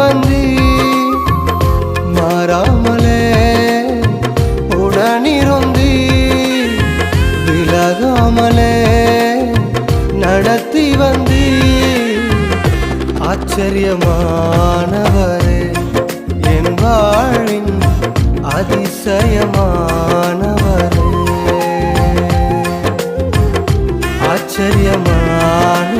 வந்தி மாறாமலே உடனிருந்தி விலகாமலே நடத்தி வந்தி ஆச்சரியமானவரே என் வாழின் அதிசயமானவரே ஆச்சரியமான